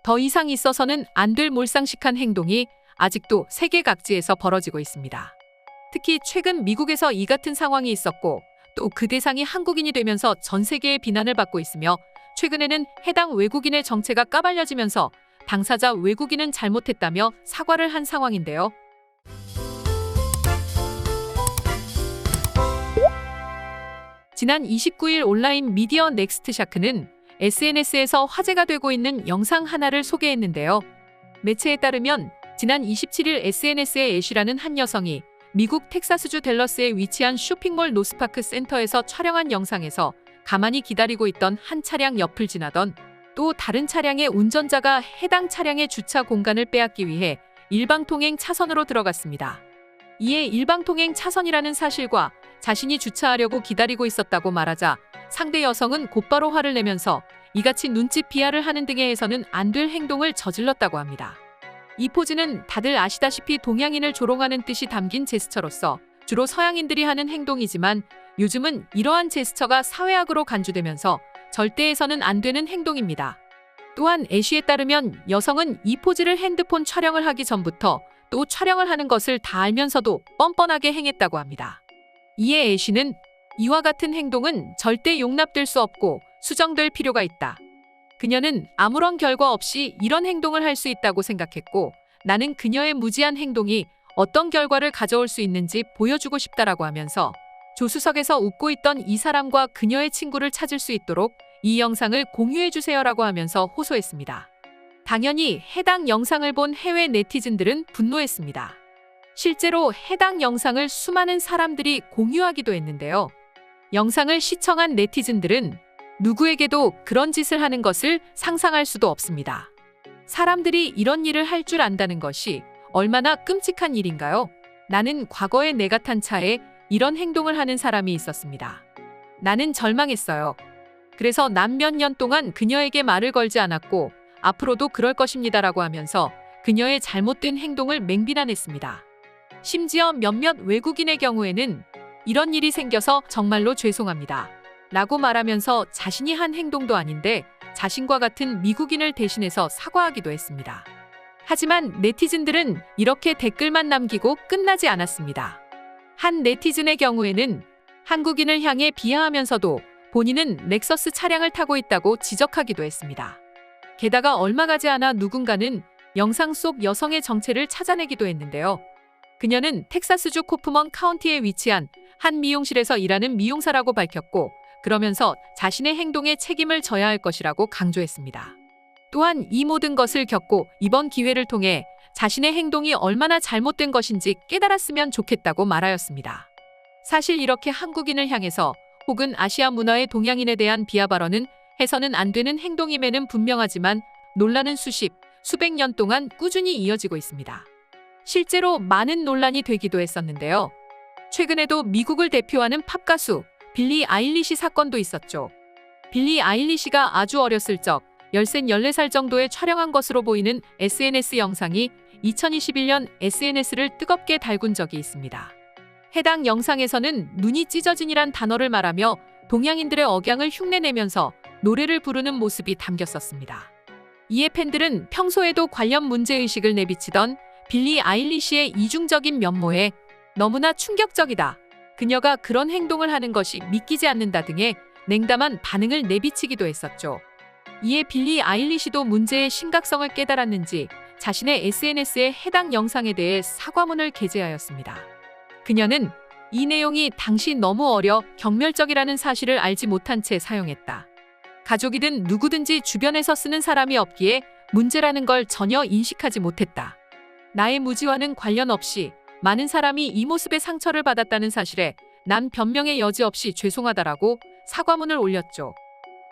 더 이상 있어서는 안 될 몰상식한 행동이 아직도 세계 각지에서 벌어지고 있습니다. 특히 최근 미국에서 이 같은 상황이 있었고 또 그 대상이 한국인이 되면서 전 세계의 비난을 받고 있으며 최근에는 해당 외국인의 정체가 까발려지면서 당사자 외국인은 잘못했다며 사과를 한 상황인데요. 지난 29일 온라인 미디어 넥스트샤크는 SNS에서 화제가 되고 있는 영상 하나를 소개했는데요. 매체에 따르면 지난 27일 SNS에 애쉬라는 한 여성이 미국 텍사스주 댈러스에 위치한 쇼핑몰 노스파크 센터에서 촬영한 영상에서 가만히 기다리고 있던 한 차량 옆을 지나던 또 다른 차량의 운전자가 해당 차량의 주차 공간을 빼앗기 위해 일방통행 차선으로 들어갔습니다. 이에 일방통행 차선이라는 사실과 자신이 주차하려고 기다리고 있었다고 말하자 상대 여성은 곧바로 화를 내면서 이같이 눈짓 비하를 하는 등에 해서는 안 될 행동을 저질렀다고 합니다. 이 포즈는 다들 아시다시피 동양인을 조롱하는 뜻이 담긴 제스처로서 주로 서양인들이 하는 행동이지만 요즘은 이러한 제스처가 사회악으로 간주되면서 절대 해서는 안 되는 행동입니다. 또한 애쉬에 따르면 여성은 이 포즈를 핸드폰 촬영을 하기 전부터 또 촬영을 하는 것을 다 알면서도 뻔뻔하게 행했다고 합니다. 이에 애쉬는 이와 같은 행동은 절대 용납될 수 없고 수정될 필요가 있다. 그녀는 아무런 결과 없이 이런 행동을 할 수 있다고 생각했고 나는 그녀의 무지한 행동이 어떤 결과를 가져올 수 있는지 보여주고 싶다라고 하면서 조수석에서 웃고 있던 이 사람과 그녀의 친구를 찾을 수 있도록 이 영상을 공유해주세요라고 하면서 호소했습니다. 당연히 해당 영상을 본 해외 네티즌들은 분노했습니다. 실제로 해당 영상을 수많은 사람들이 공유하기도 했는데요. 영상을 시청한 네티즌들은 누구에게도 그런 짓을 하는 것을 상상할 수도 없습니다. 사람들이 이런 일을 할 줄 안다는 것이 얼마나 끔찍한 일인가요? 나는 과거에 내가 탄 차에 이런 행동을 하는 사람이 있었습니다. 나는 절망했어요. 그래서 난 몇 년 동안 그녀에게 말을 걸지 않았고 앞으로도 그럴 것입니다라고 하면서 그녀의 잘못된 행동을 맹비난했습니다. 심지어 몇몇 외국인의 경우에는 이런 일이 생겨서 정말로 죄송합니다. 라고 말하면서 자신이 한 행동도 아닌데 자신과 같은 미국인을 대신해서 사과하기도 했습니다. 하지만 네티즌들은 이렇게 댓글만 남기고 끝나지 않았습니다. 한 네티즌의 경우에는 한국인을 향해 비하하면서도 본인은 렉서스 차량을 타고 있다고 지적하기도 했습니다. 게다가 얼마 가지 않아 누군가는 영상 속 여성의 정체를 찾아내기도 했는데요. 그녀는 텍사스주 코프먼 카운티에 위치한 한 미용실에서 일하는 미용사라고 밝혔고 그러면서 자신의 행동에 책임을 져야 할 것이라고 강조했습니다. 또한 이 모든 것을 겪고 이번 기회를 통해 자신의 행동이 얼마나 잘못된 것인지 깨달았으면 좋겠다고 말하였습니다. 사실 이렇게 한국인을 향해서 혹은 아시아 문화의 동양인에 대한 비하 발언은 해서는 안 되는 행동임에는 분명하지만 논란은 수백 년 동안 꾸준히 이어지고 있습니다. 실제로 많은 논란이 되기도 했었는데요. 최근에도 미국을 대표하는 팝 가수 빌리 아일리시 사건도 있었죠. 빌리 아일리시가 아주 어렸을 적 13, 14살 정도에 촬영한 것으로 보이는 SNS 영상이 2021년 SNS를 뜨겁게 달군 적이 있습니다. 해당 영상에서는 눈이 찢어진이란 단어를 말하며 동양인들의 억양을 흉내내면서 노래를 부르는 모습이 담겼었습니다. 이에 팬들은 평소에도 관련 문제의식을 내비치던 빌리 아일리시의 이중적인 면모에 너무나 충격적이다. 그녀가 그런 행동을 하는 것이 믿기지 않는다 등의 냉담한 반응을 내비치기도 했었죠. 이에 빌리 아일리시도 문제의 심각성을 깨달았는지 자신의 SNS에 해당 영상에 대해 사과문을 게재하였습니다. 그녀는 이 내용이 당시 너무 어려 경멸적이라는 사실을 알지 못한 채 사용했다. 가족이든 누구든지 주변에서 쓰는 사람이 없기에 문제라는 걸 전혀 인식하지 못했다. 나의 무지와는 관련 없이 많은 사람이 이 모습에 상처를 받았다는 사실에 난 변명의 여지 없이 죄송하다라고 사과문을 올렸죠.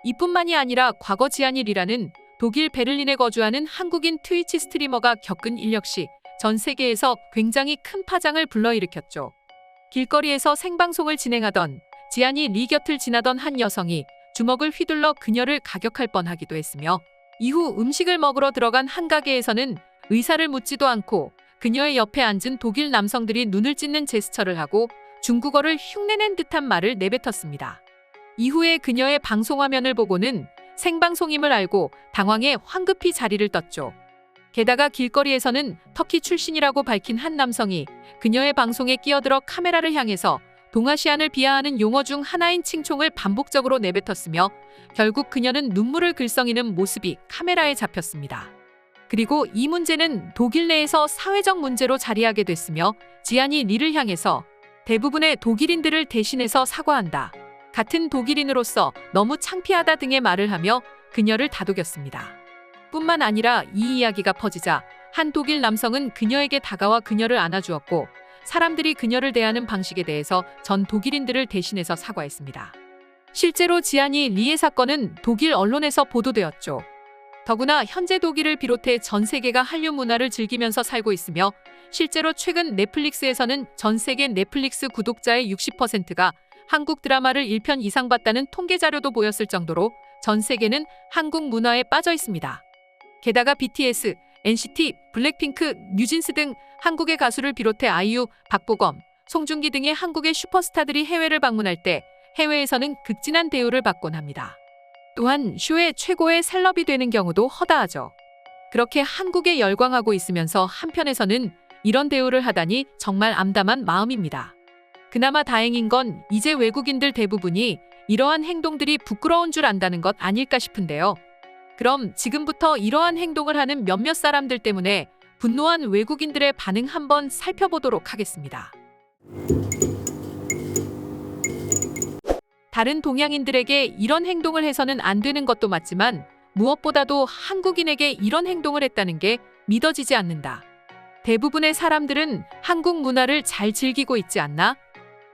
이뿐만이 아니라 과거 지안일이라는 독일 베를린에 거주하는 한국인 트위치 스트리머가 겪은 일 역시 전 세계에서 굉장히 큰 파장을 불러일으켰죠. 길거리에서 생방송을 진행하던 지안이 리 곁을 지나던 한 여성이 주먹을 휘둘러 그녀를 가격할 뻔하기도 했으며 이후 음식을 먹으러 들어간 한 가게에서는 의사를 묻지도 않고 그녀의 옆에 앉은 독일 남성들이 눈을 찢는 제스처를 하고 중국어를 흉내낸 듯한 말을 내뱉었습니다. 이후에 그녀의 방송 화면을 보고는 생방송임을 알고 당황해 황급히 자리를 떴죠. 게다가 길거리에서는 터키 출신이라고 밝힌 한 남성이 그녀의 방송에 끼어들어 카메라를 향해서 동아시안을 비하하는 용어 중 하나인 칭총을 반복적으로 내뱉었으며 결국 그녀는 눈물을 글썽이는 모습이 카메라에 잡혔습니다. 그리고 이 문제는 독일 내에서 사회적 문제로 자리하게 됐으며 지안이 리를 향해서 대부분의 독일인들을 대신해서 사과한다. 같은 독일인으로서 너무 창피하다 등의 말을 하며 그녀를 다독였습니다. 뿐만 아니라 이 이야기가 퍼지자 한 독일 남성은 그녀에게 다가와 그녀를 안아주었고 사람들이 그녀를 대하는 방식에 대해서 전 독일인들을 대신해서 사과했습니다. 실제로 지안이 리의 사건은 독일 언론에서 보도되었죠. 더구나 현재 독일을 비롯해 전 세계가 한류 문화를 즐기면서 살고 있으며 실제로 최근 넷플릭스에서는 전 세계 넷플릭스 구독자의 60%가 한국 드라마를 1편 이상 봤다는 통계 자료도 보였을 정도로 전 세계는 한국 문화에 빠져 있습니다. 게다가 BTS, NCT, 블랙핑크, 뉴진스 등 한국의 가수를 비롯해 아이유, 박보검, 송중기 등의 한국의 슈퍼스타들이 해외를 방문할 때 해외에서는 극진한 대우를 받곤 합니다. 또한 쇼의 최고의 셀럽이 되는 경우도 허다하죠. 그렇게 한국에 열광하고 있으면서 한편에서는 이런 대우를 하다니 정말 암담한 마음입니다. 그나마 다행인 건 이제 외국인들 대부분이 이러한 행동들이 부끄러운 줄 안다는 것 아닐까 싶은데요. 그럼 지금부터 이러한 행동을 하는 몇몇 사람들 때문에 분노한 외국인들의 반응 한번 살펴보도록 하겠습니다. 다른 동양인들에게 이런 행동을 해서는 안 되는 것도 맞지만 무엇보다도 한국인에게 이런 행동을 했다는 게 믿어지지 않는다. 대부분의 사람들은 한국 문화를 잘 즐기고 있지 않나?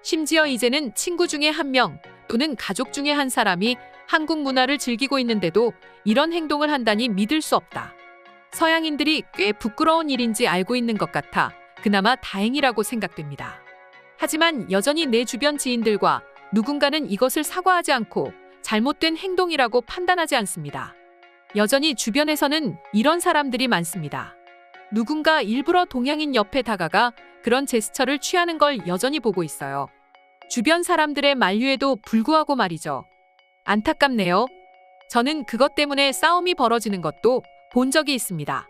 심지어 이제는 친구 중에 한 명 또는 가족 중에 한 사람이 한국 문화를 즐기고 있는데도 이런 행동을 한다니 믿을 수 없다. 서양인들이 꽤 부끄러운 일인지 알고 있는 것 같아 그나마 다행이라고 생각됩니다. 하지만 여전히 내 주변 지인들과 누군가는 이것을 사과하지 않고 잘못된 행동이라고 판단하지 않습니다. 여전히 주변에서는 이런 사람들이 많습니다. 누군가 일부러 동양인 옆에 다가가 그런 제스처를 취하는 걸 여전히 보고 있어요. 주변 사람들의 만류에도 불구하고 말이죠. 안타깝네요. 저는 그것 때문에 싸움이 벌어지는 것도 본 적이 있습니다.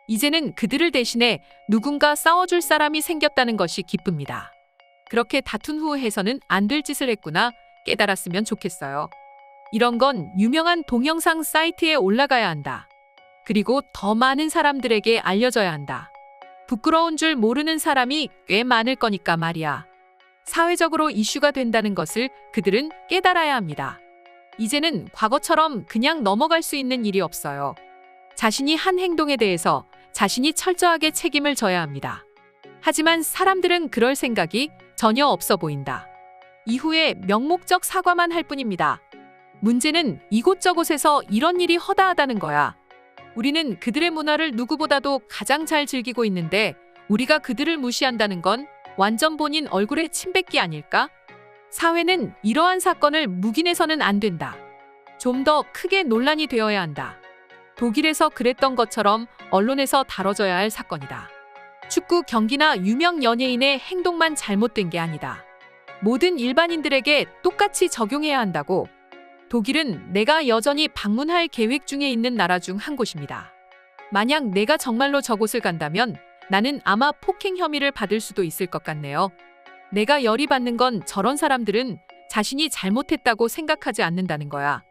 이제는 그들을 대신해 누군가 싸워줄 사람이 생겼다는 것이 기쁩니다. 그렇게 다툰 후 해서는 안 될 짓을 했구나 깨달았으면 좋겠어요. 이런 건 유명한 동영상 사이트에 올라가야 한다. 그리고 더 많은 사람들에게 알려져야 한다. 부끄러운 줄 모르는 사람이 꽤 많을 거니까 말이야. 사회적으로 이슈가 된다는 것을 그들은 깨달아야 합니다. 이제는 과거처럼 그냥 넘어갈 수 있는 일이 없어요. 자신이 한 행동에 대해서 자신이 철저하게 책임을 져야 합니다. 하지만 사람들은 그럴 생각이 전혀 없어 보인다. 이후에 명목적 사과만 할 뿐입니다. 문제는 이곳저곳에서 이런 일이 허다하다는 거야. 우리는 그들의 문화를 누구보다도 가장 잘 즐기고 있는데 우리가 그들을 무시한다는 건 완전 본인 얼굴에 침 뱉기 아닐까? 사회는 이러한 사건을 묵인해서는 안 된다. 좀 더 크게 논란이 되어야 한다. 독일에서 그랬던 것처럼 언론에서 다뤄져야 할 사건이다. 축구 경기나 유명 연예인의 행동만 잘못된 게 아니다. 모든 일반인들에게 똑같이 적용해야 한다고. 독일은 내가 여전히 방문할 계획 중에 있는 나라 중 한 곳입니다. 만약 내가 정말로 저곳을 간다면 나는 아마 폭행 혐의를 받을 수도 있을 것 같네요. 내가 열이 받는 건 저런 사람들은 자신이 잘못했다고 생각하지 않는다는 거야.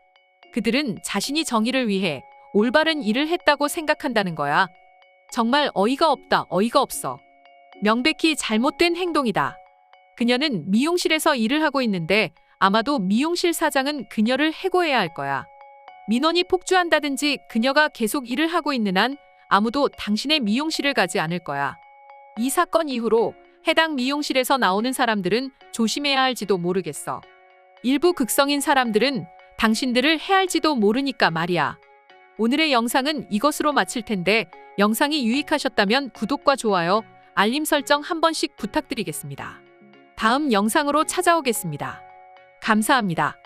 그들은 자신이 정의를 위해 올바른 일을 했다고 생각한다는 거야. 정말 어이가 없다, 어이가 없어. 명백히 잘못된 행동이다. 그녀는 미용실에서 일을 하고 있는데 아마도 미용실 사장은 그녀를 해고해야 할 거야. 민원이 폭주한다든지 그녀가 계속 일을 하고 있는 한 아무도 당신의 미용실을 가지 않을 거야. 이 사건 이후로 해당 미용실에서 나오는 사람들은 조심해야 할지도 모르겠어. 일부 극성인 사람들은 당신들을 해할지도 모르니까 말이야. 오늘의 영상은 이것으로 마칠 텐데 영상이 유익하셨다면 구독과 좋아요, 알림 설정 한 번씩 부탁드리겠습니다. 다음 영상으로 찾아오겠습니다. 감사합니다.